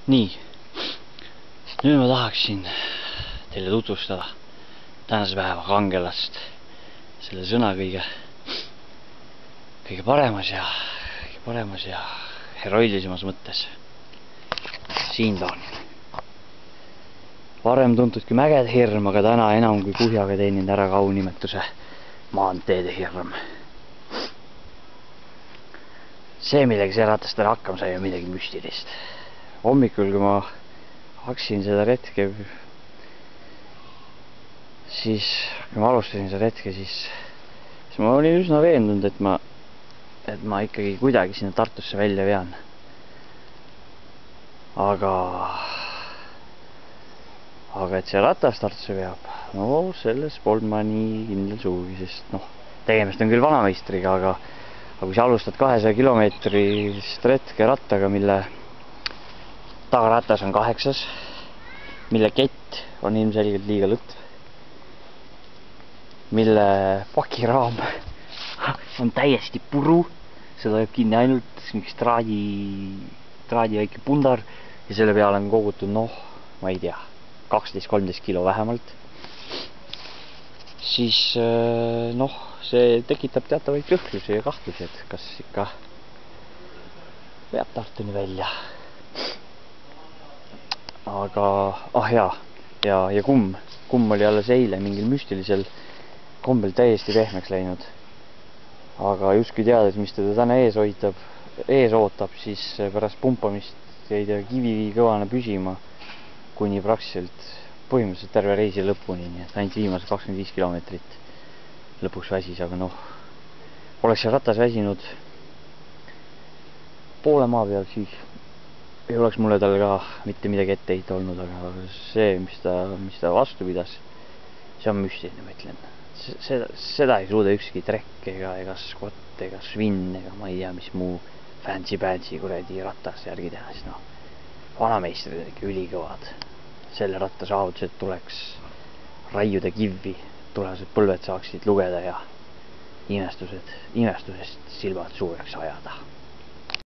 Nii, nüüd ma tahaksin teile tutvustada tänase päeva kangelast selle sõna kõige paremas ja heroilisemas mõttes. Siin ta on. Varem tuntudki mägede hirm, aga täna enam kui kuhjaga teeninud ära kaunimetuse maanteede hirm. See, millega see ratas täna hakkama sai, on midagi müstilist. Hommikul, kui ma hakkasin seda retke, kui ma alustasin seda retke, siis ma olin üsna veendunud, et ma ikkagi kuidagi sinna Tartusse välja vean. Aga et see ratas Tartusse veab, no selles polnud ma nii kindel suugi, sest tegemist on küll vanameistriga, aga kui sa alustad 200 kilomeetrist retke rattaga, mille tagaratas on 8, mille kett on ilmselgelt liiga lõtv, mille pakiraam on täiesti puru, seda võib kinni ainult mingi traadi väike pundar ja selle peale on kogutud, ma ei tea, 12-13 kilo vähemalt, siis see tekitab teatavaid kõhklusi ja kahtlusi, et kas ikka veab Tartuni välja. Aga, ja kumm oli alles eile mingil müstilisel kombel täiesti pehmeks läinud. Aga justkui teades, mis teda täna ees ootab, siis pärast pumpamist jäi ta kivi kõvana püsima kuni põhimõtteliselt terve reisi lõpuni, nii et ainult viimased 25 kilomeetrit lõpuks väsis, aga oleks see ratas väsinud poole maa peal, siis ei oleks mulle tal ka mitte midagi ette heita olnud, aga see, mis ta vastu pidas, see on müstiline, ma ütlen. Seda ei suuda ükski trekk ega skott ega svinn ega ma ei tea, mis muu fancy kuradi ratas järgi teha, siis vanameistrid on ikka ülikõvad. Selle ratta saavutused tuleks raiuda kivvi, tulevased põlved saaksid lugeda ja imestusest silmad suureks ajada.